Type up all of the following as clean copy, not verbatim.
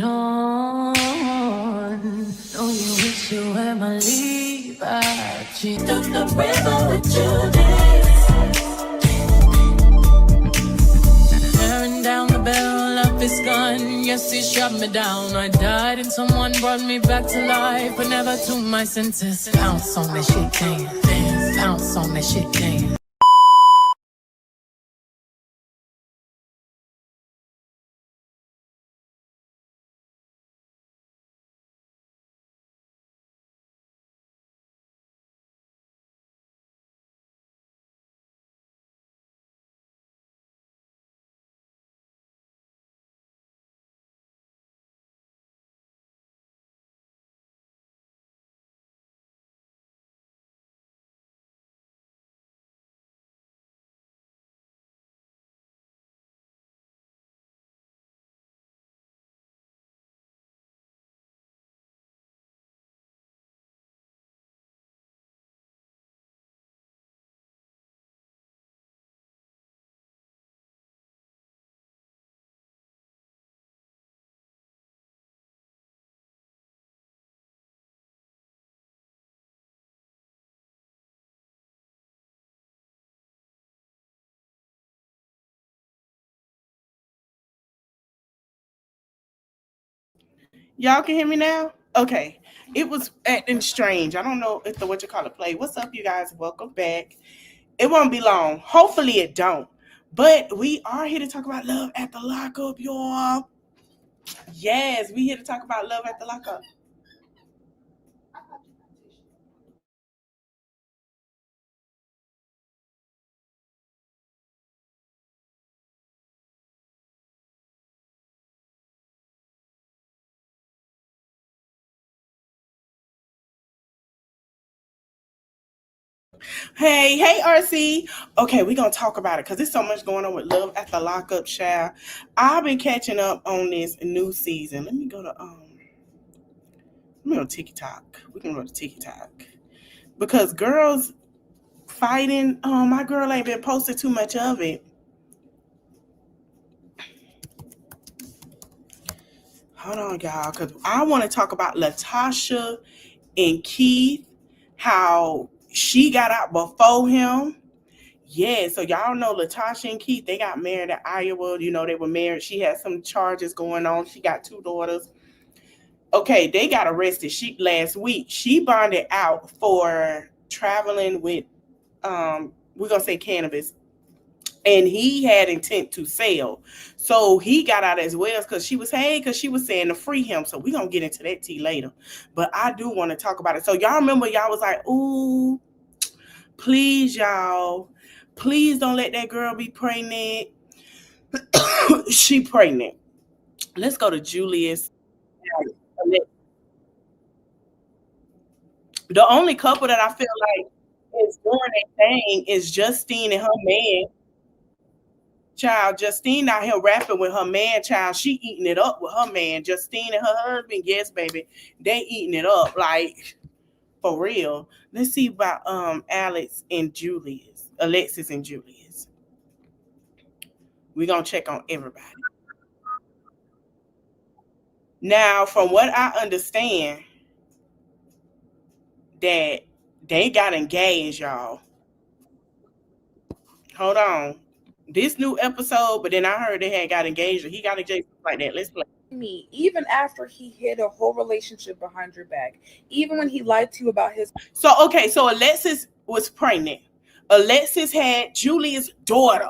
on. Know you wish you were my Levi. She took the river with Julius. Tearing down the barrel of his gun. Yes, he shot me down. I died and someone brought me back to life, but never to my senses. Bounce on that shit, dance. Bounce on that shit, dance. Y'all can hear me now? Okay. It was acting strange. I don't know if the what you call it play. What's up, you guys? Welcome back. It won't be long. Hopefully it don't. But we are here to talk about love at the lockup, y'all. Yes, we here to talk about love at the lockup. Hey, RC. Okay, we're gonna talk about it because there's so much going on with love at the lockup, child. I've been catching up on this new season. Let me go to TikTok. We can go to TikTok. Because girls fighting, my girl ain't been posting too much of it. Hold on, y'all, because I want to talk about Latasha and Keith, how she got out before him. Yeah, so y'all know Latasha and Keith, they got married in Iowa. You know, they were married. She had some charges going on. She got two daughters. Okay, they got arrested last week. She bonded out for traveling with we're gonna say cannabis, and he had intent to sell. So he got out as well because she was saying to free him. So we're gonna get into that tea later. But I do want to talk about it. So y'all remember y'all was like, ooh, please, y'all, please don't let that girl be pregnant. She pregnant. Let's go to Julius. The only couple that I feel like is doing their thing is Justine and her man. Child, Justine out here rapping with her man, child. She eating it up with her man. Justine and her husband, yes, baby. They eating it up, like for real. Let's see about Alexis and Julius. We're gonna check on everybody. Now, from what I understand, that they got engaged, y'all. Hold on. This new episode, but then I heard they had got engaged or he got engaged like that. Let's play. Me, even after he hid a whole relationship behind your back, even when he lied to you about his. So okay, so Alexis was pregnant. Alexis had Julia's daughter.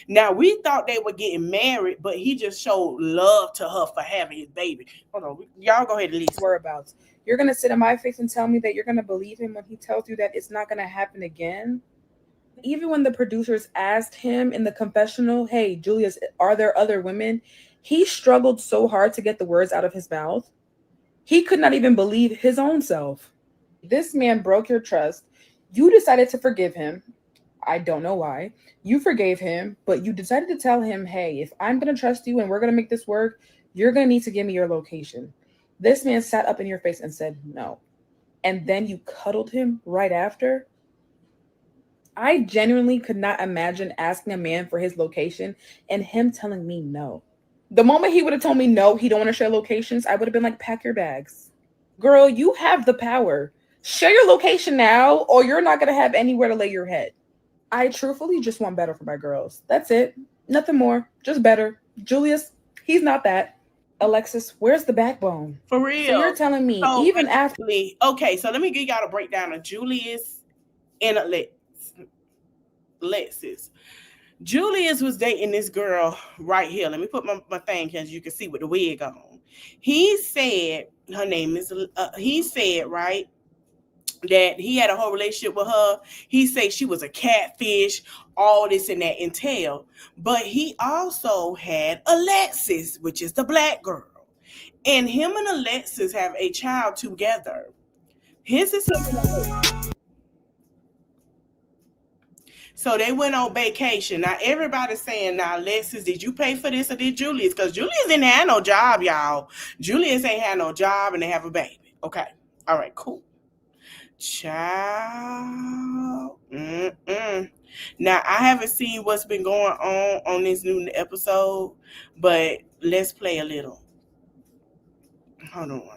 Now we thought they were getting married, but he just showed love to her for having his baby. Hold on, y'all go ahead and listen. Whereabouts. You're gonna sit in my face and tell me that you're gonna believe him when he tells you that it's not gonna happen again? Even when the producers asked him in the confessional, hey, Julius, are there other women? He struggled so hard to get the words out of his mouth. He could not even believe his own self. This man broke your trust. You decided to forgive him. I don't know why. You forgave him, but you decided to tell him, hey, if I'm going to trust you and we're going to make this work, you're going to need to give me your location. This man sat up in your face and said no. And then you cuddled him right after. I genuinely could not imagine asking a man for his location and him telling me no. The moment he would have told me no, he don't want to share locations, I would have been like, pack your bags. Girl, you have the power. Share your location now, or you're not going to have anywhere to lay your head. I truthfully just want better for my girls. That's it. Nothing more. Just better. Julius, he's not that. Alexis, where's the backbone? For real. So you're telling me, even after... Okay, so let me give y'all a breakdown of Julius and Alexis. Julius was dating this girl right here. Let me put my thing here so you can see with the wig on. He said, her name is, he said, right, that he had a whole relationship with her. He said she was a catfish, all this and that entail. But he also had Alexis, which is the black girl. And him and Alexis have a child together. His is so they went on vacation. Now everybody's saying, now Alexis, did you pay for this or did Julius? Because Julius didn't have no job, y'all. Julius ain't had no job and they have a baby. Okay. All right, cool. Child. Now I haven't seen what's been going on this new episode, but let's play a little. Hold on.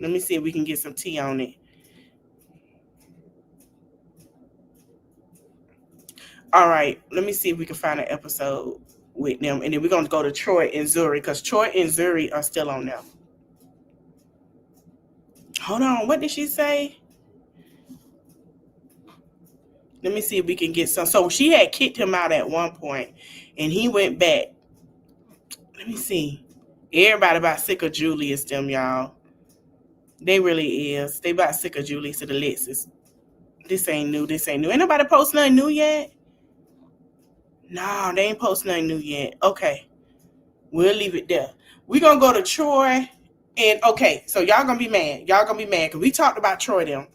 Let me see if we can get some tea on it. All right, let me see if we can find an episode with them. And then we're going to go to Troy and Zuri because Troy and Zuri are still on there. Hold on, what did she say? Let me see if we can get some. So she had kicked him out at one point and he went back. Let me see. Everybody about sick of Julius, them, y'all. They really is. They about sick of Julius and Alexis. This ain't new. Ain't nobody post nothing new yet? No, they ain't post nothing new yet. Okay. We'll leave it there. We're going to go to Troy. And, okay, so y'all going to be mad. Because we talked about Troy, them.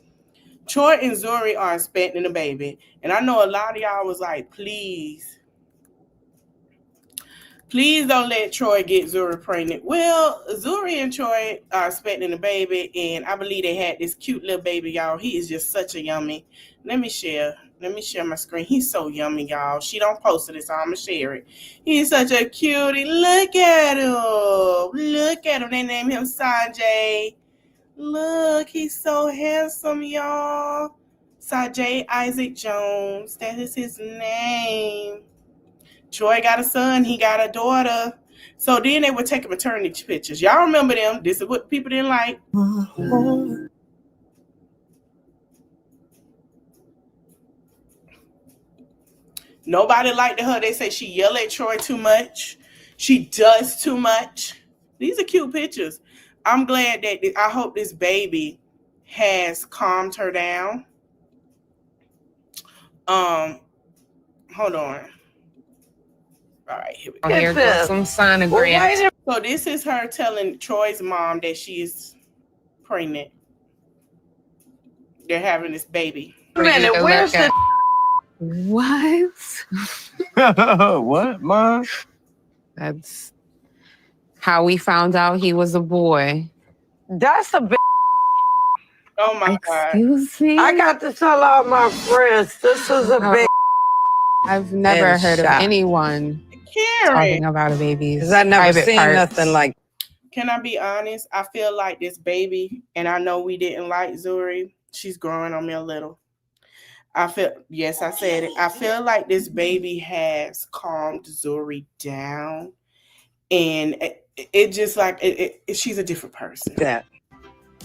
Troy and Zuri are expecting a baby. And I know a lot of y'all was like, please don't let Troy get Zuri pregnant. Well, Zuri and Troy are expecting a baby, and I believe they had this cute little baby, y'all. He is just such a yummy. Let me share my screen. He's so yummy, y'all. She don't post it, so I'm going to share it. He's such a cutie. Look at him. They named him Sanjay. Look, he's so handsome, y'all. Sanjay Isaac Jones. That is his name. Troy got a son. He got a daughter. So then they were taking maternity pictures. Y'all remember them. This is what people didn't like. Nobody liked her. They say she yell at Troy too much. She does too much. These are cute pictures. I'm glad that I hope this baby has calmed her down. Hold on. All right, here we go. Here goes some sonogram. So this is her telling Troy's mom that she is pregnant. They're having this baby. Where's the... What? What, Mom? That's how we found out he was a boy. That's a big... Oh, my God. Excuse me? I got to tell all my friends, this is a big... I've never heard of anyone talking about a baby's because I never private seen parts. nothing like... Can I be honest? I feel like this baby, and I know we didn't like Zuri. She's growing on me a little. Yes, I said it. I feel like this baby has calmed Zuri down, and it just like she's a different person. Yeah.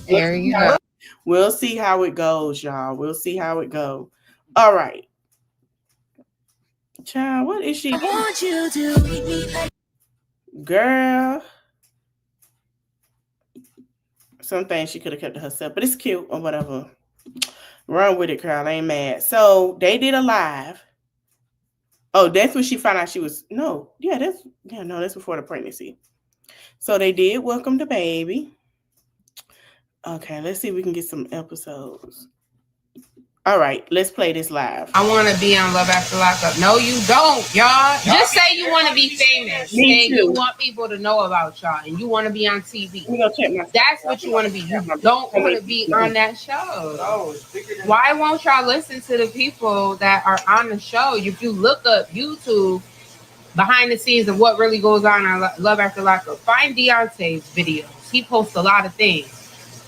There you go. We'll see how it goes, y'all. We'll see how it goes. All right. Child, what is she? I want you to girl. Some things she could have kept to herself, but it's cute or whatever. Run with it, girl. I ain't mad. So they did a live. Oh, that's when she found out she was that's before the pregnancy. So they did welcome the baby. Okay, let's see if we can get some episodes. All right, let's play this live. I want to be on Love After Lockup. No, you don't, y'all. Just say you want to be famous. Me too. You want people to know about y'all, and you want to be on TV. That's what you want to be. You don't want to be on that show. Why won't y'all listen to the people that are on the show? If you look up YouTube, behind the scenes of what really goes on Love After Lockup, find Deontay's videos. He posts a lot of things.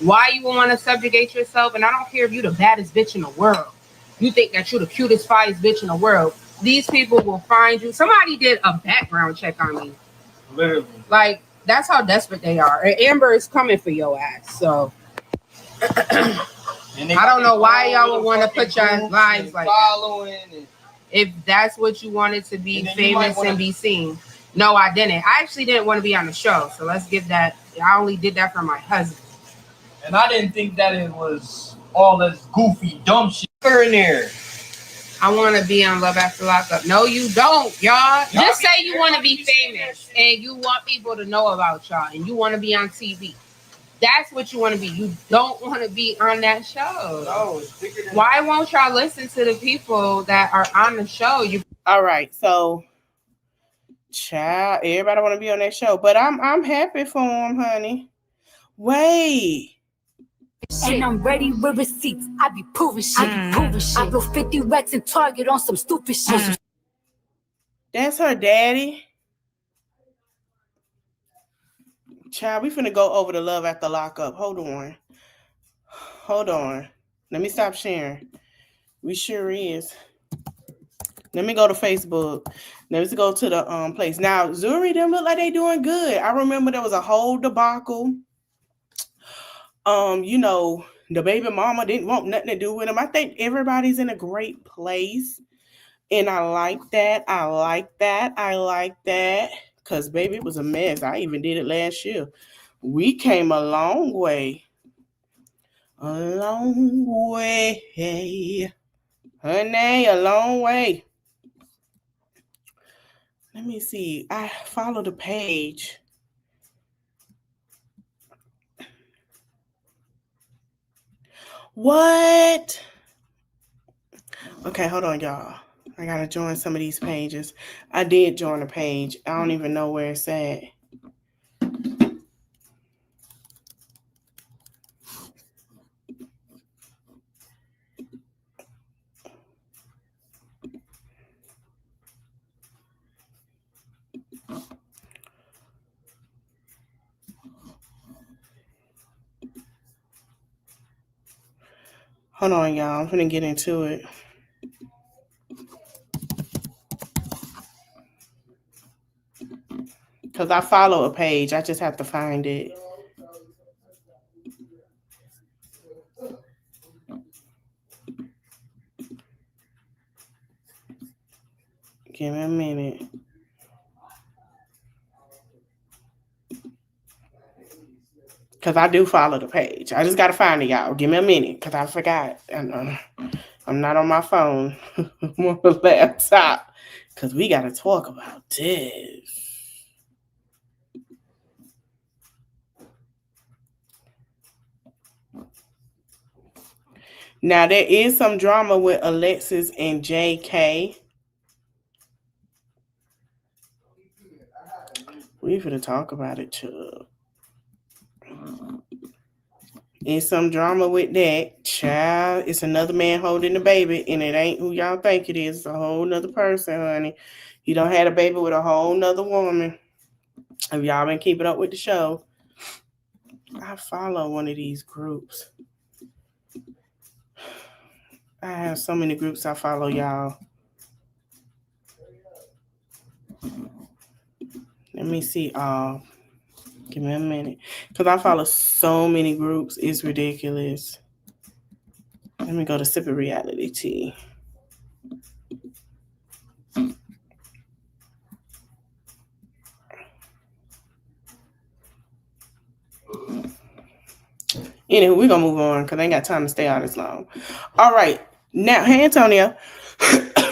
Why you would want to subjugate yourself, and I don't care if you're the baddest bitch in the world. You think that you're the cutest, finest bitch in the world. These people will find you. Somebody did a background check on me. Literally. Like, that's how desperate they are. And Amber is coming for your ass. So, I don't know why y'all would want to put your lives like that. If that's what you wanted to be famous and be seen. No, I didn't. I actually didn't want to be on the show. So let's give that. I only did that for my husband. And I didn't think that it was all this goofy, dumb shit in there. I want to be on Love After Lockup. No, you don't, y'all. Just say you want to be famous and you want people to know about y'all and you want to be on TV. That's what you want to be. You don't want to be on that show. No, it's bigger than Why won't y'all listen to the people that are on the show? All right, so child, everybody want to be on that show, but I'm happy for him, honey. Wait. And I'm ready with receipts. I be proving shit. I blow 50 racks and Target on some stupid shit. That's her daddy. Child, we finna go over to Love After Lockup. Hold on. Let me stop sharing. We sure is. Let me go to Facebook. Let's go to the place. Now, Zuri, them look like they doing good. I remember there was a whole debacle. You know, the baby mama didn't want nothing to do with him. I think everybody's in a great place. And I like that. Because, baby, it was a mess. I even did it last year. We came a long way. Honey, a long way. Let me see. I follow the page. What? Okay, hold on, y'all. I gotta join some of these pages. I did join a page. I don't even know where it's at. Hold on, y'all. I'm gonna get into it. Because I follow a page. I just have to find it. Give me a minute. Because I do follow the page. I just got to find it, y'all. Give me a minute because I forgot. I'm not on my phone. I'm on the laptop because we got to talk about this. Now, there is some drama with Alexis and JK. We finna talk about it, too. There's some drama with that. Child, it's another man holding the baby, and it ain't who y'all think it is. It's a whole nother person, honey. You done had a baby with a whole nother woman. If y'all been keeping up with the show, I follow one of these groups. I have so many groups I follow, y'all. Let me see. Give me a minute. Because I follow so many groups. It's ridiculous. Let me go to Sip of Reality Tea. Anyway, we're going to move on because I ain't got time to stay out this long. All right. Now, hey, Antonio.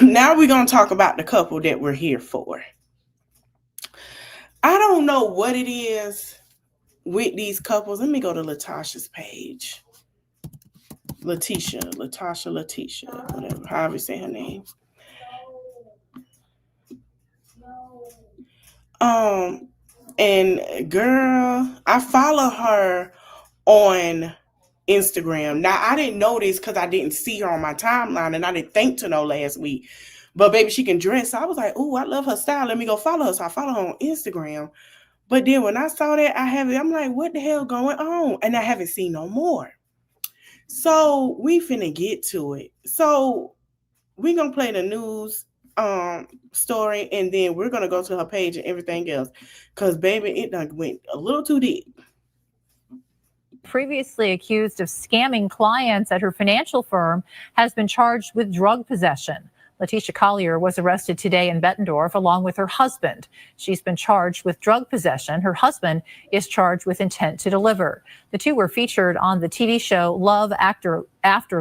Now we're going to talk about the couple that we're here for. I don't know what it is with these couples. Let me go to Latasha's page. Latisha, whatever, however you say her name. And girl, I follow her on Instagram. Now, I didn't know this because I didn't see her on my timeline, and I didn't think to know last week. But baby, she can dress. So I was like, oh, I love her style. Let me go follow her. So I follow her on Instagram. But then when I saw that, I'm like, what the hell going on? And I haven't seen no more. So we finna get to it. So we gonna play the news story, and then we're gonna go to her page and everything else. Cause baby, it done went a little too deep. Previously accused of scamming clients at her financial firm, has been charged with drug possession. Latisha Collier was arrested today in Bettendorf along with her husband. She's been charged with drug possession. Her husband is charged with intent to deliver. The two were featured on the TV show Love After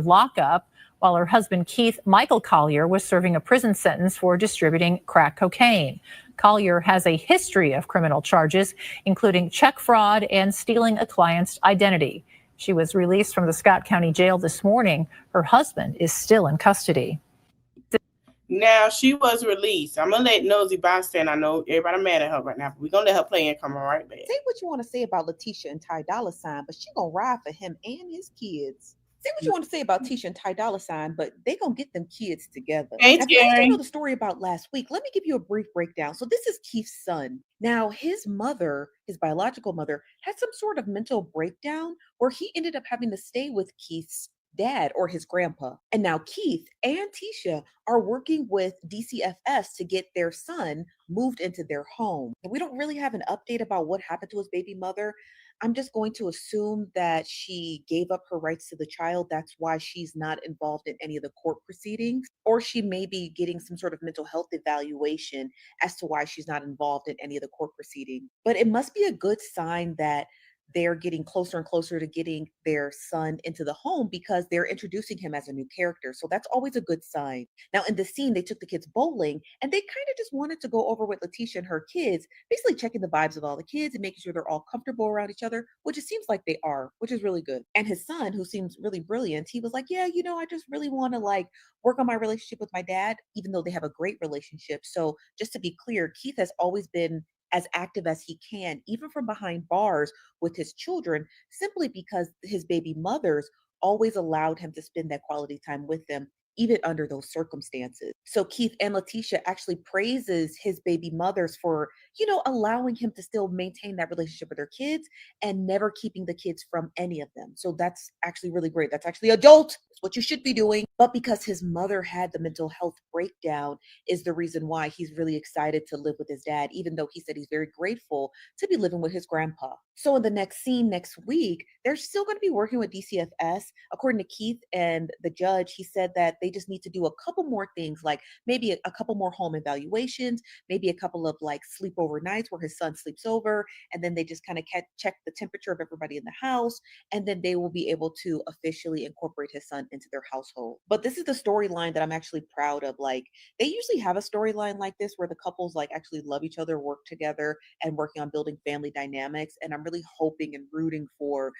Lockup, while her husband Keith Michael Collier was serving a prison sentence for distributing crack cocaine. Collier has a history of criminal charges, including check fraud and stealing a client's identity. She was released from the Scott County Jail this morning. Her husband is still in custody. Now she was released. I'm gonna let Nosy Bystander. I know everybody mad at her right now, but we're gonna let her play and come right back. Say what you want to say about Latisha and Ty Dolla $ign, but she gonna ride for him and his kids. Say what you want to say about Tisha and Ty Dolla $ign, but they gonna get them kids together. Hey, now, if you guys don't know the story about last week, let me give you a brief breakdown. So this is Keith's son. Now, his mother, his biological mother, had some sort of mental breakdown where he ended up having to stay with Keith's dad or his grandpa. And now Keith and Tisha are working with DCFS to get their son moved into their home. And we don't really have an update about what happened to his baby mother. I'm just going to assume that she gave up her rights to the child. That's why she's not involved in any of the court proceedings, or she may be getting some sort of mental health evaluation as to why she's not involved in any of the court proceedings. But it must be a good sign that they're getting closer and closer to getting their son into the home because they're introducing him as a new character. So that's always a good sign. Now, in the scene, they took the kids bowling and they kind of just wanted to go over with Latisha and her kids, basically checking the vibes of all the kids and making sure they're all comfortable around each other, which it seems like they are, which is really good. And his son, who seems really brilliant, he was like, yeah, I just really want to work on my relationship with my dad, even though they have a great relationship. So just to be clear, Keith has always been as active as he can, even from behind bars with his children, simply because his baby mothers always allowed him to spend that quality time with them, even under those circumstances. So Keith and Latisha actually praises his baby mothers for, allowing him to still maintain that relationship with their kids and never keeping the kids from any of them. So that's actually really great. That's actually adult. It's what you should be doing. But because his mother had the mental health breakdown is the reason why he's really excited to live with his dad, even though he said he's very grateful to be living with his grandpa. So in the next scene next week, they're still going to be working with DCFS. According to Keith and the judge, he said that they just need to do a couple more things, like maybe a couple more home evaluations, maybe a couple of sleepover nights where his son sleeps over, and then they just kind of check the temperature of everybody in the house, and then they will be able to officially incorporate his son into their household. But this is the storyline that I'm actually proud of. They usually have a storyline like this where the couples actually love each other, work together, and working on building family dynamics. And I'm really hoping and rooting for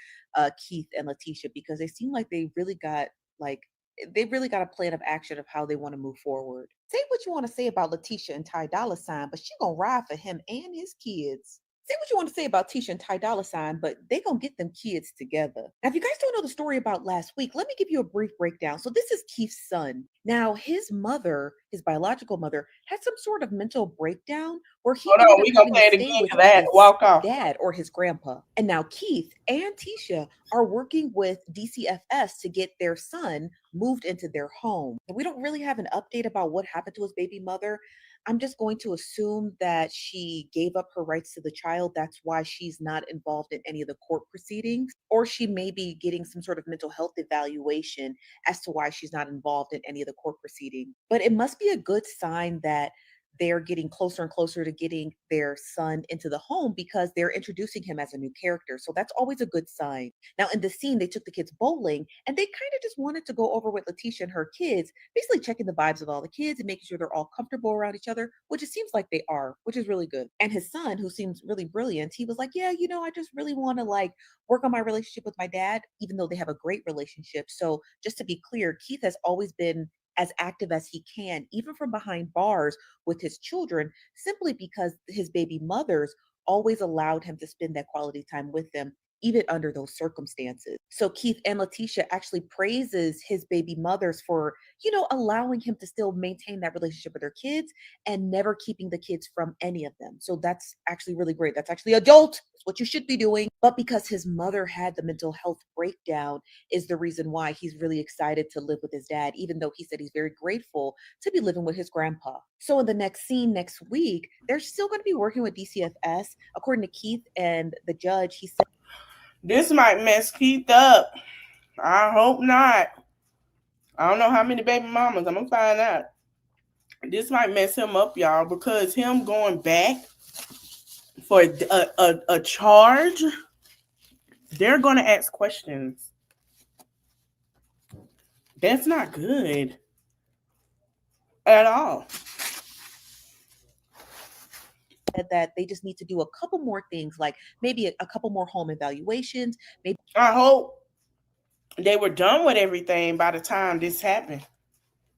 Keith and Latisha because they seem like they really got a plan of action of how they want to move forward. Say what you want to say about Latisha and Ty Dolla $ign, but she gonna ride for him and his kids. Say what you want to say about Tisha and Ty Dolla $ign, but they gonna get them kids together. Now, if you guys don't know the story about last week, let me give you a brief breakdown. So this is Keith's son. Now, his mother, his biological mother, had some sort of mental breakdown where he ended up having to stay with his dad or his grandpa. And now Keith and Tisha are working with DCFS to get their son moved into their home. And we don't really have an update about what happened to his baby mother. I'm just going to assume that she gave up her rights to the child. That's why she's not involved in any of the court proceedings, or she may be getting some sort of mental health evaluation as to why she's not involved in any of the court proceedings. But it must be a good sign that they're getting closer and closer to getting their son into the home because they're introducing him as a new character. So that's always a good sign. Now, in the scene, they took the kids bowling and they kind of just wanted to go over with Latisha and her kids, basically checking the vibes of all the kids and making sure they're all comfortable around each other, which it seems like they are, which is really good. And his son, who seems really brilliant, he was like, yeah, I just really want to work on my relationship with my dad, even though they have a great relationship. So just to be clear, Keith has always been as active as he can, even from behind bars with his children, simply because his baby mothers always allowed him to spend that quality time with them, even under those circumstances. So Keith and Latisha actually praises his baby mothers for, allowing him to still maintain that relationship with their kids and never keeping the kids from any of them. So that's actually really great. That's actually adult. It's what you should be doing. But because his mother had the mental health breakdown is the reason why he's really excited to live with his dad, even though he said he's very grateful to be living with his grandpa. So in the next scene next week, they're still going to be working with DCFS. According to Keith and the judge, he said, this might mess Keith up. I hope not. I don't know how many baby mamas. I'm going to find out. This might mess him up, y'all, because him going back for a charge, they're going to ask questions. That's not good at all. that they just need to do a couple more things, like maybe a couple more home evaluations. Maybe I hope they were done with everything by the time this happened.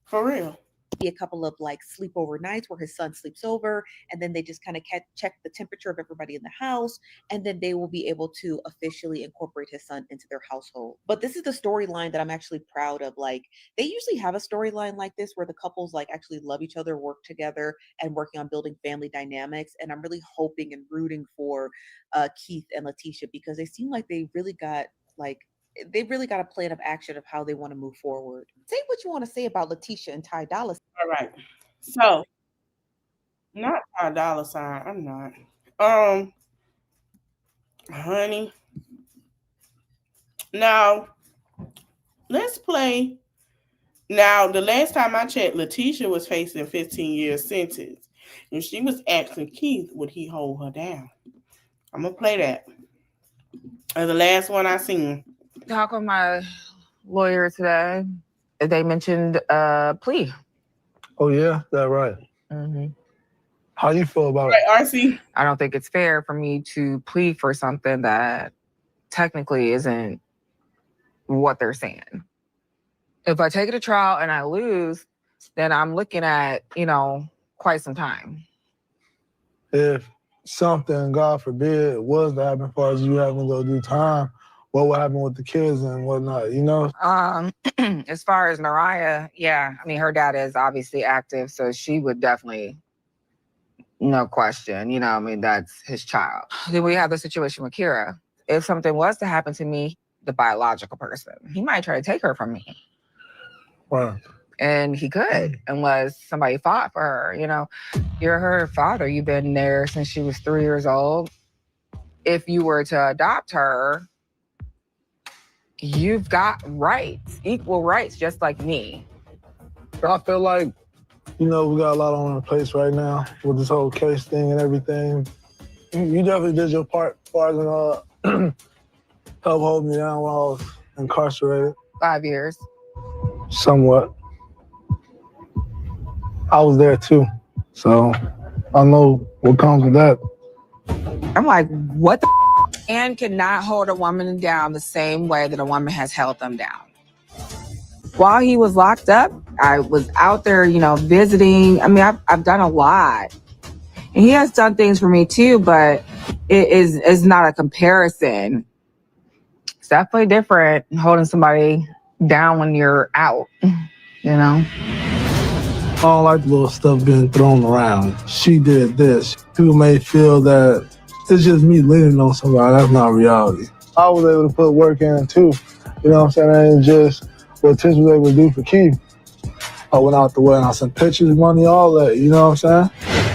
For real. a couple of like sleepover nights where his son sleeps over, and then they just kind of check the temperature of everybody in the house, and then they will be able to officially incorporate his son into their household. But this is the storyline that I'm actually proud of. Like, they usually have a storyline like this where the couples like actually love each other, work together, and working on building family dynamics. And I'm really hoping and rooting for Keith and Latisha, because they seem like they really got a plan of action of how they want to move forward. Say what you want to say about Latisha and Ty Dolla Sign. All right. So, not Ty Dolla Sign. I'm not. Honey. Now, let's play. Now, the last time I checked, Latisha was facing 15 years sentence. And she was asking Keith, would he hold her down? I'm going to play that. The last one I seen. Talk with my lawyer today. They mentioned plea. Oh yeah, that's right. Mm-hmm. How you feel about it? RC? I don't think it's fair for me to plead for something that technically isn't what they're saying. If I take it to trial and I lose, then I'm looking at, quite some time. If something, God forbid, was to happen as far as you having to go do time, what would happen with the kids and whatnot, As far as Naraya, yeah. I mean, her dad is obviously active, so she would definitely, no question, that's his child. Then we have the situation with Kira. If something was to happen to me, the biological person, he might try to take her from me. Wow. And he could, unless somebody fought for her, You're her father. You've been there since she was 3 years old. If you were to adopt her, you've got rights, equal rights, just like me. I feel like, we got a lot on our place right now with this whole case thing and everything. You definitely did your part as far as help hold me down while I was incarcerated. 5 years. Somewhat. I was there too, so I know what comes with that. I'm like, what the man cannot hold a woman down the same way that a woman has held them down. While he was locked up, I was out there, visiting. I mean, I've done a lot. And he has done things for me too, but it's not a comparison. It's definitely different holding somebody down when you're out, I don't like the little stuff being thrown around. She did this. People may feel that it's just me leaning on somebody. That's not reality. I was able to put work in too. You know what I'm saying? It ain't just what Tish was able to do for Keith. I went out the way and I sent pictures, money, all that. You know what I'm saying?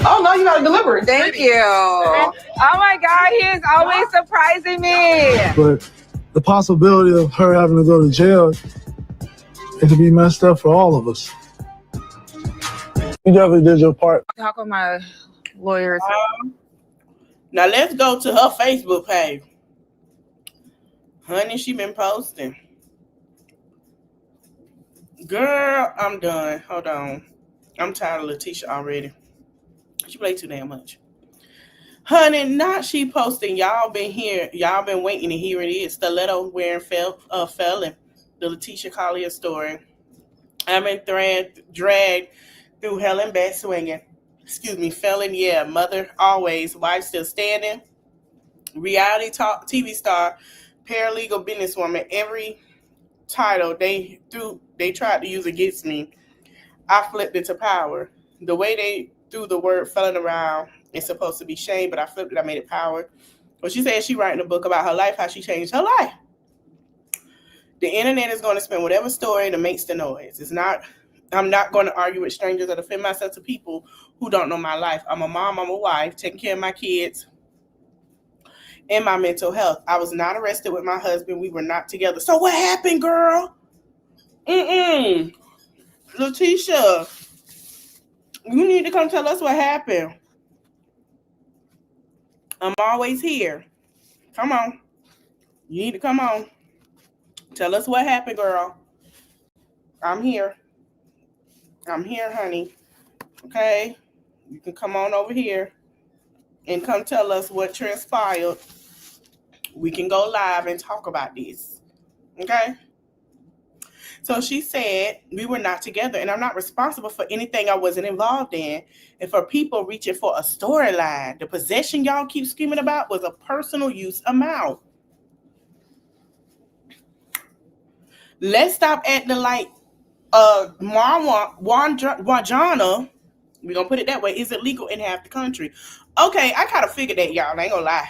Oh, no, you gotta deliver it. Thank you. Oh my God, he is always surprising me. But the possibility of her having to go to jail, it could be messed up for all of us. You definitely did your part. Talk with my lawyers. Now let's go to her Facebook page. Honey, she been posting. Girl, I'm done. Hold on. I'm tired of Latisha already. She played too damn much. Honey, not she posting. Y'all been waiting to hear it is. Stiletto wearing felon. The Latisha Collier story. I've been dragged through hell and back swinging. Felon, yeah. Mother always. Wife still standing. reality talk TV star, paralegal businesswoman. Every title they tried to use against me, I flipped it to power. The way they threw the word felon around, it's supposed to be shame, but I flipped it, I made it power. Well, she said she writing a book about her life, how she changed her life. The internet is going to spin whatever story that makes the noise. I'm not going to argue with strangers or defend myself to people who don't know my life. I'm a mom, I'm a wife, taking care of my kids and my mental health. I was not arrested with my husband. We were not together. So what happened, girl? Latisha, you need to come tell us what happened. I'm always here. Come on. You need to come on. Tell us what happened, girl. I'm here. I'm here, honey. Okay? You can come on over here and come tell us what transpired. We can go live and talk about this. Okay? So she said we were not together, and I'm not responsible for anything I wasn't involved in. And for people reaching for a storyline, the possession y'all keep screaming about was a personal use amount. Let's stop acting like marijuana, we're going to put it that way, is illegal in half the country. Okay, I kind of figured that, y'all. I ain't going to lie.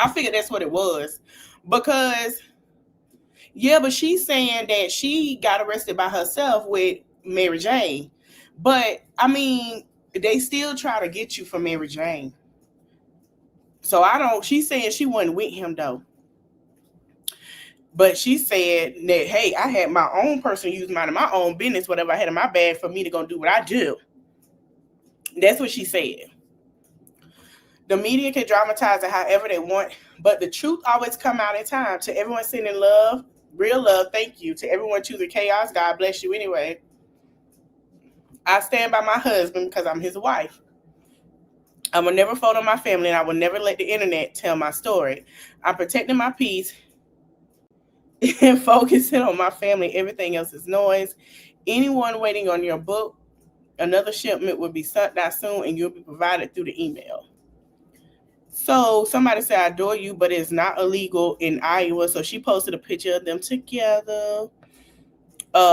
I figured that's what it was. Because, yeah, but she's saying that she got arrested by herself with Mary Jane. But, I mean, they still try to get you for Mary Jane. So she's saying she wasn't with him, though. But she said that, hey, I had my own personal use, minding my own business, whatever I had in my bag for me to go do what I do. That's what she said. The media can dramatize it however they want, but the truth always come out in time. To everyone sending love, real love, thank you. To everyone choosing chaos, God bless you anyway. I stand by my husband because I'm his wife. I will never fold on my family, and I will never let the internet tell my story. I'm protecting my peace and focusing on my family. Everything else is noise. Anyone waiting on your book, another shipment will be sent out soon, and you'll be provided through the email. So somebody said, I adore you, but it's not illegal in Iowa. So she posted a picture of them together.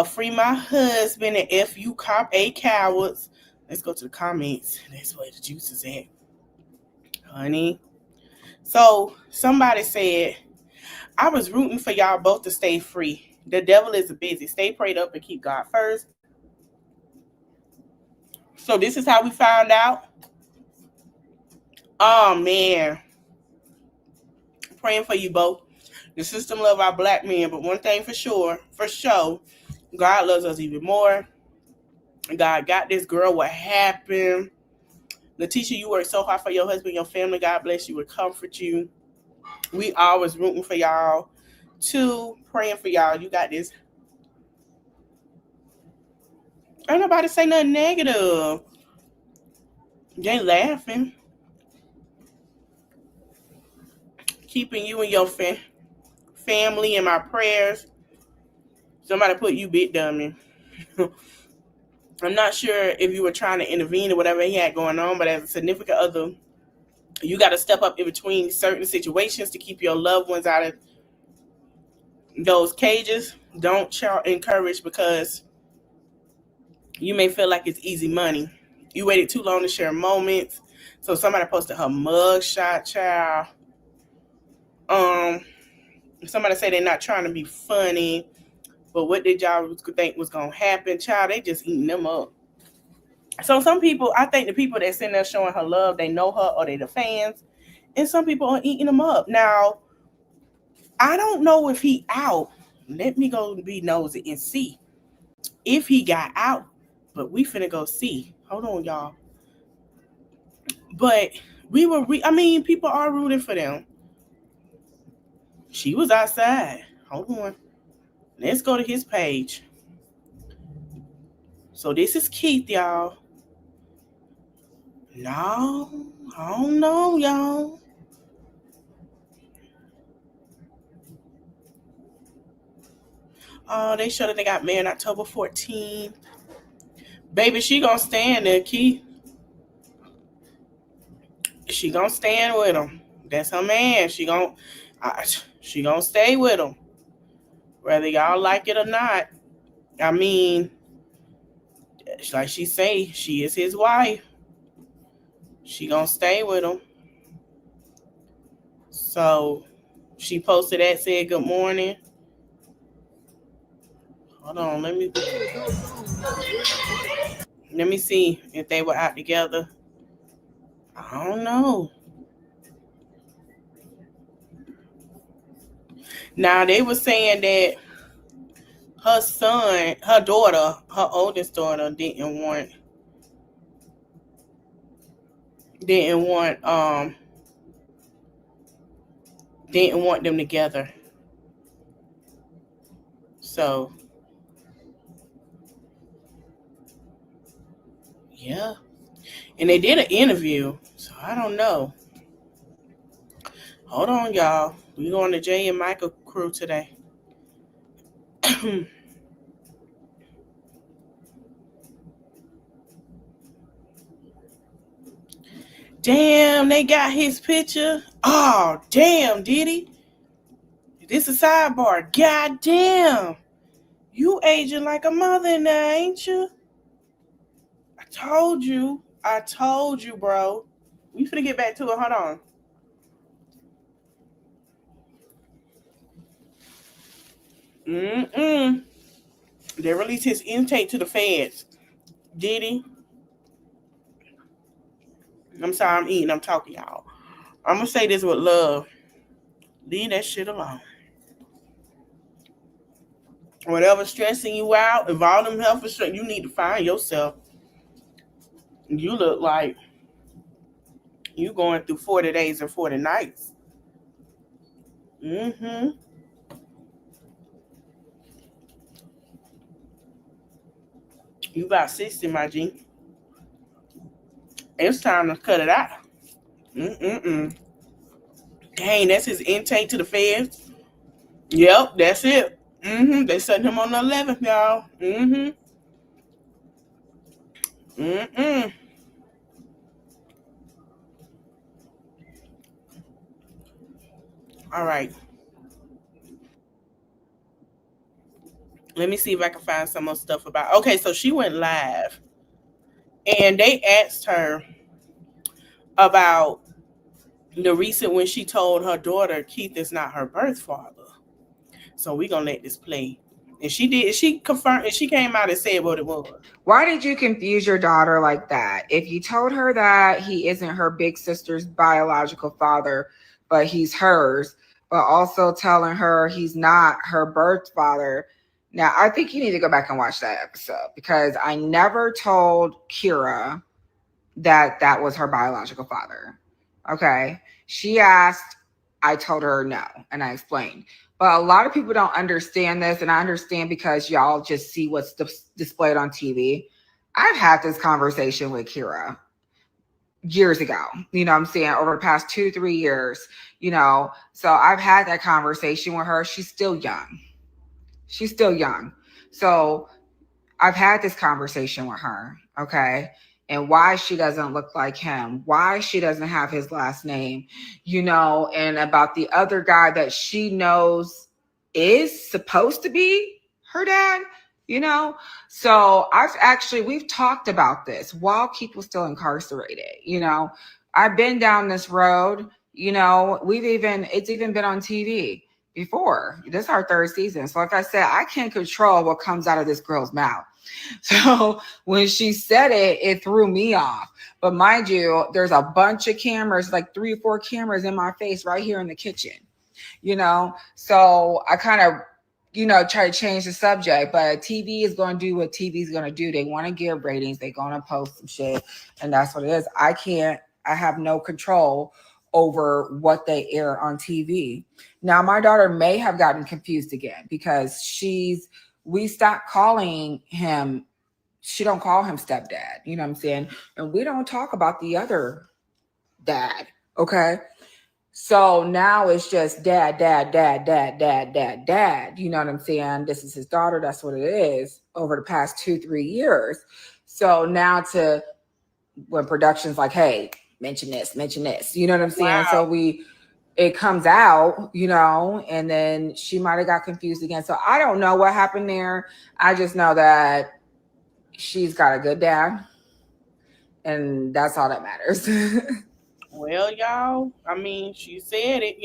Free my husband and F you cop A cowards. Let's go to the comments. That's where the juice is at, honey. So somebody said, I was rooting for y'all both to stay free. The devil is busy. Stay prayed up and keep God first. So this is how we found out. Oh, man. Praying for you both. The system love our black men, but one thing for sure, God loves us even more. God got this, girl. What happened? Latisha, you worked so hard for your husband, your family. God bless you and comfort you. We always rooting for y'all, too. Praying for y'all. You got this. Ain't nobody say nothing negative. They laughing. Keeping you and your family in my prayers. Somebody put you big dummy. I'm not sure if you were trying to intervene or whatever he had going on, but as a significant other, you got to step up in between certain situations to keep your loved ones out of those cages. Don't encourage, because you may feel like it's easy money. You waited too long to share moments. So somebody posted her mugshot, child. Somebody say they're not trying to be funny, but what did y'all think was going to happen? Child, they just eating them up. So some people, I think the people that sitting there showing her love, they know her or they the fans. And some people are eating them up. Now, I don't know if he out. Let me go be nosy and see if he got out. But we finna go see. Hold on, y'all. But people are rooting for them. She was outside. Hold on. Let's go to his page. So this is Keith, y'all. No, I don't know, y'all. Oh, they showed that they got married October 14th. Baby, she gonna stand there, Keith. She gonna stand with him. That's her man. She gonna stay with him, whether y'all like it or not. I mean, like she say, she is his wife. She gonna stay with him. So she posted that, said good morning. Hold on, let me see if they were out together. I don't know. Now they were saying that her daughter, her oldest daughter, didn't want them together. So yeah. And they did an interview. So I don't know. Hold on, y'all. We going to Jay and Michael crew today. Damn, they got his picture. Oh, damn, did he? This is Sidebar. God damn. You aging like a mother in there, ain't you? I told you, bro. We finna get back to it. Hold on. They released his intake to the feds. Did he? I'm sorry, I'm eating. I'm talking, y'all. I'm gonna say this with love. Leave that shit alone. Whatever's stressing you out, if all them health and stress, you need to find yourself. You look like you going through 40 days and 40 nights. You about 60, my G. It's time to cut it out. Dang, that's his intake to the feds. Yep, that's it. They setting him on the 11th, y'all. All right. Let me see if I can find some more stuff about. Okay, so she went live, and they asked her about the recent when she told her daughter Keith is not her birth father. So we're gonna let this play. And she did. She confirmed. And she came out and said what it was. Why did you confuse your daughter like that? If you told her that he isn't her big sister's biological father, but he's hers, but also telling her he's not her birth father. Now, I think you need to go back and watch that episode, because I never told Kira that was her biological father. Okay. She asked, I told her no, and I explained. But a lot of people don't understand this, and I understand because y'all just see what's displayed on TV. I've had this conversation with Kira years ago, you know what I'm saying, over the past 2-3 years, you know. So I've had that conversation with her. She's still young. So I've had this conversation with her, okay? And why she doesn't look like him, why she doesn't have his last name, you know, and about the other guy that she knows is supposed to be her dad, you know. So we've talked about this while Keith was still incarcerated, you know. I've been down this road, you know. It's even been on TV before. This is our 3rd season. So like I said, I can't control what comes out of this girl's mouth. So when she said it, it threw me off. But mind you, there's a bunch of cameras, like 3 or 4 cameras in my face right here in the kitchen, you know. So I kind of, you know, try to change the subject, but TV is going to do what TV is going to do. They want to give ratings. They're going to post some shit, and that's what it is. I have no control over what they air on TV. Now, my daughter may have gotten confused again because we stopped calling him. She don't call him stepdad. You know what I'm saying? And we don't talk about the other dad. Okay. So now it's just dad. You know what I'm saying? This is his daughter. That's what it is over the past 2-3 years. So now when production's like, hey, mention this, you know what I'm saying? Wow. So it comes out, and then she might have got confused again. So I don't know what happened there. I just know that she's got a good dad, and that's all that matters. Well, y'all, I mean, she said it,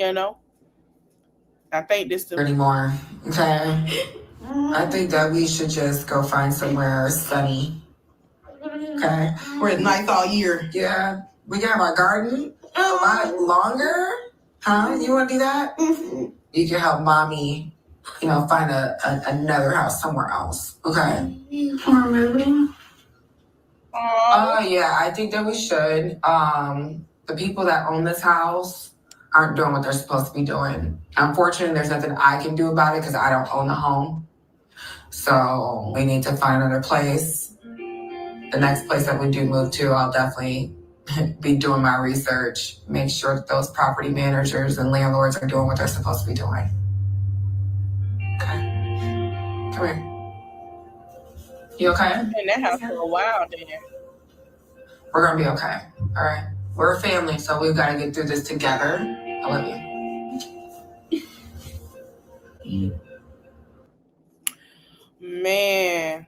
I think this anymore. Okay. I think that we should just go find somewhere sunny. Okay. Where it's nice all year. Yeah. We can have our garden a lot longer. Huh? You want to do that? Mm-hmm. You can help mommy, find another house somewhere else. Okay. Or moving. Yeah, I think that we should. The people that own this house aren't doing what they're supposed to be doing. Unfortunately, there's nothing I can do about it because I don't own the home. So we need to find another place. The next place that we do move to, I'll definitely be doing my research, make sure that those property managers and landlords are doing what they're supposed to be doing. Okay. Come here. You okay? In that house for a while then. We're gonna be okay. All right. We're a family, so we've got to get through this together. I love you. Man.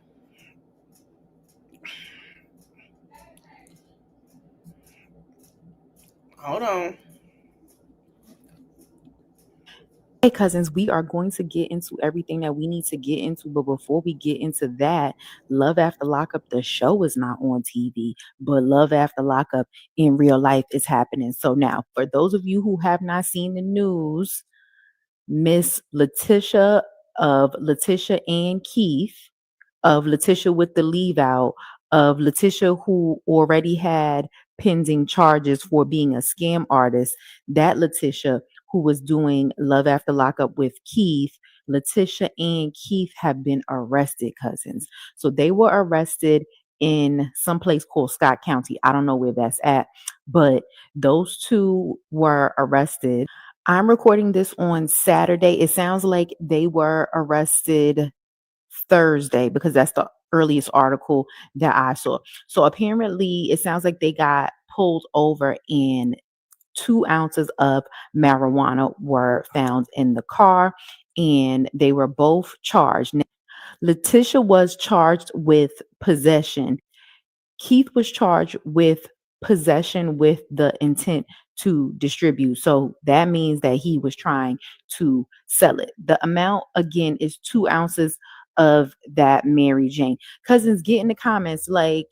Hold on. Hey cousins, we are going to get into everything that we need to get into, but before we get into that, Love After Lockup, the show is not on TV, but Love After Lockup in real life is happening. So now, for those of you who have not seen the news, Miss Latisha of Latisha and Keith, of Latisha with the leave out, of Latisha who already had pending charges for being a scam artist, that Latisha who was doing Love After Lockup with Keith, Latisha and Keith have been arrested, cousins. So they were arrested in some place called Scott County. I don't know where that's at, but those two were arrested. I'm recording this on Saturday. It sounds like they were arrested Thursday because that's the earliest article that I saw. So apparently it sounds like they got pulled over and 2 ounces of marijuana were found in the car and they were both charged. Now, Latisha was charged with possession. Keith was charged with possession with the intent to distribute. So that means that he was trying to sell it. The amount again is 2 ounces of that Mary Jane. Cousins, get in the comments like,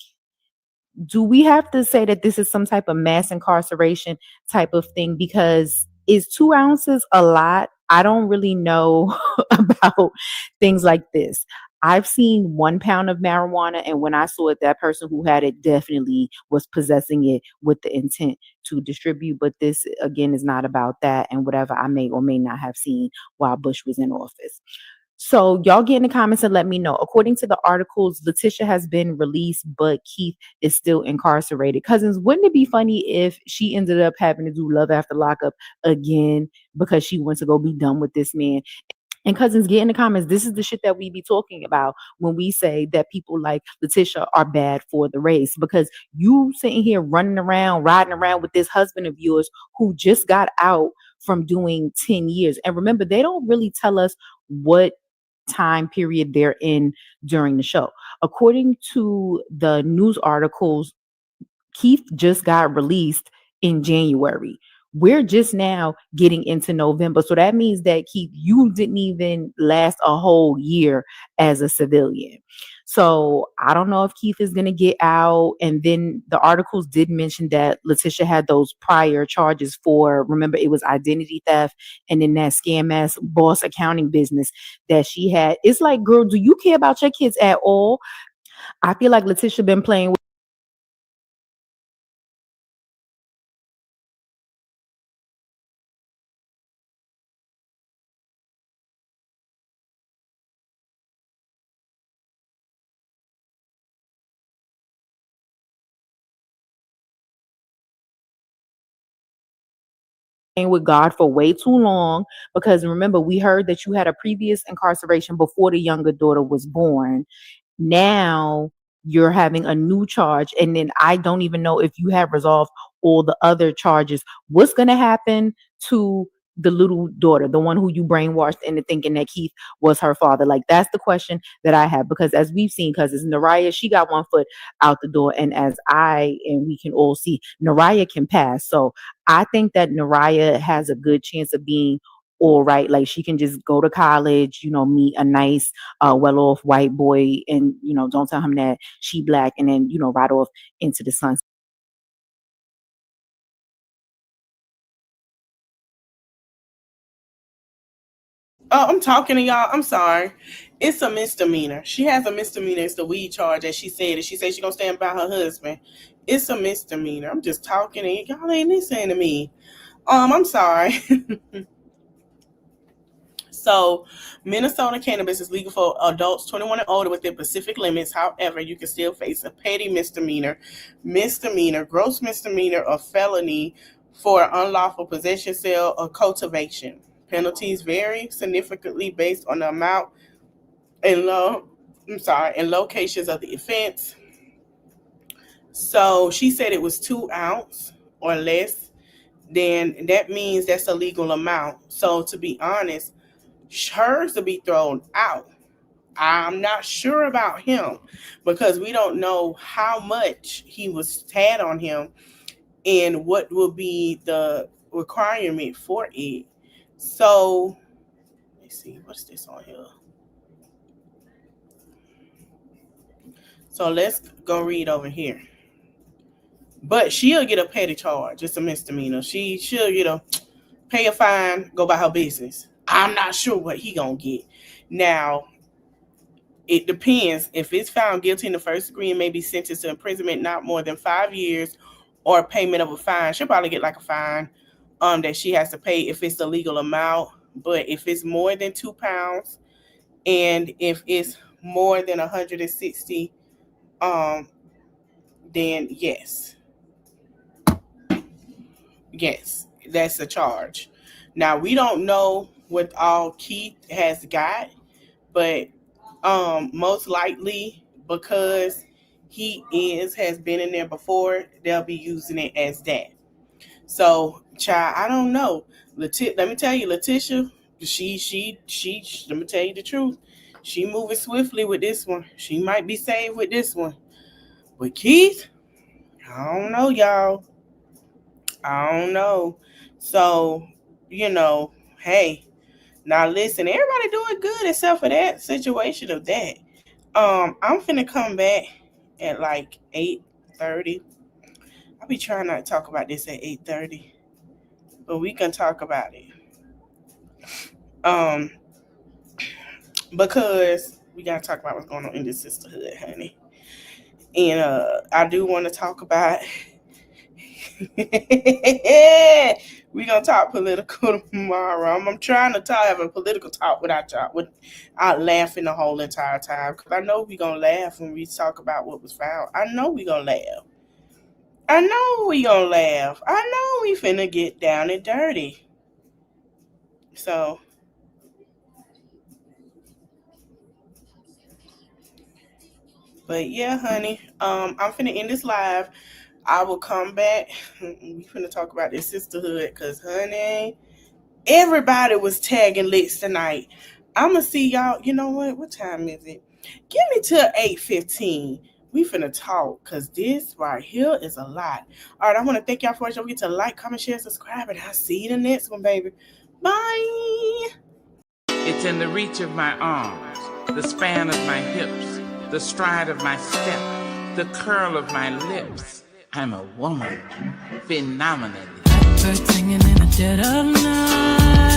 do we have to say that this is some type of mass incarceration type of thing? Because is 2 ounces a lot? I don't really know about things like this. I've seen 1 pound of marijuana, and when I saw it, that person who had it definitely was possessing it with the intent to distribute. But this, again, is not about that and whatever I may or may not have seen while Bush was in office. So y'all get in the comments and let me know. According to the articles, Latisha has been released, but Keith is still incarcerated. Cousins, wouldn't it be funny if she ended up having to do Love After Lockup again because she wants to go be done with this man? And cousins, get in the comments. This is the shit that we be talking about when we say that people like Latisha are bad for the race, because you sitting here running around, riding around with this husband of yours who just got out from doing 10 years. And remember, they don't really tell us what time period they're in during the show. According to the news articles, Keith just got released in January. We're just now getting into November. So that means that Keith, you didn't even last a whole year as a civilian. So I don't know if Keith is going to get out. And then the articles did mention that Latisha had those prior charges for, remember, it was identity theft and then that scam ass boss accounting business that she had. It's like, girl, do you care about your kids at all? I feel like Latisha been playing with God for way too long, because remember, we heard that you had a previous incarceration before the younger daughter was born. Now you're having a new charge, and then I don't even know if you have resolved all the other charges. What's going to happen to the little daughter, the one who you brainwashed into thinking that Keith was her father? Like, that's the question that I have, because as we've seen, cousins, Naraya, she got one foot out the door, and we can all see, Naraya can pass. So I think that Naraya has a good chance of being all right. Like, she can just go to college, meet a nice, well-off white boy, and don't tell him that she black, and then ride off into the sunset. Oh, I'm talking to y'all. I'm sorry. It's a misdemeanor. She has a misdemeanor. It's the weed charge, as she said. And she said she's going to stand by her husband. It's a misdemeanor. I'm just talking and y'all ain't listening to me. I'm sorry. So, Minnesota cannabis is legal for adults 21 and older within Pacific limits. However, you can still face a petty misdemeanor, gross misdemeanor, or felony for unlawful possession, sale, or cultivation. Penalties vary significantly based on the amount and locations of the offense. So she said it was 2 ounces or less. Then that means that's a legal amount. So to be honest, hers to be thrown out. I'm not sure about him, because we don't know how much he had on him and what will be the requirement for it. So let's see, what's this on here? So let's go read over here. But she'll get a petty charge. It's a misdemeanor. She'll pay a fine, go by her business. I'm not sure what he gonna get. Now, it depends. If it's found guilty in the first degree and may be sentenced to imprisonment not more than 5 years or payment of a fine, she'll probably get like a fine that she has to pay if it's the legal amount. But if it's more than 2 pounds and if it's more than 160, then yes, that's a charge. Now, we don't know what all Keith has got, but most likely, because he has been in there before, they'll be using it as that. So, child, I don't know. Let me tell you, Latisha, she let me tell you the truth. She moving swiftly with this one. She might be saved with this one. But Keith, I don't know, y'all. I don't know. So, hey, now listen, everybody doing good except for that situation of that. I'm finna come back at like 8:30. I'll be trying not to talk about this at 8:30, but we can talk about it. Because we gotta talk about what's going on in this sisterhood, honey. And I do want to talk about we're gonna talk political tomorrow. I'm trying to have a political talk without laughing the whole entire time, because I know we're gonna laugh when we talk about what was found. I know we're gonna laugh. I know we finna get down and dirty. So but yeah, honey, I'm finna end this live. I will come back. We finna talk about this sisterhood, because, honey, everybody was tagging licks tonight. I'm going to see y'all. You know what? What time is it? Give me till 8:15. We finna talk, because this right here is a lot. All right, I want to thank y'all for watching. Don't forget to like, comment, share, subscribe, and I'll see you in the next one, baby. Bye. It's in the reach of my arms, the span of my hips, the stride of my step, the curl of my lips. I'm a woman, phenomenally. Birds singing in the dead of night.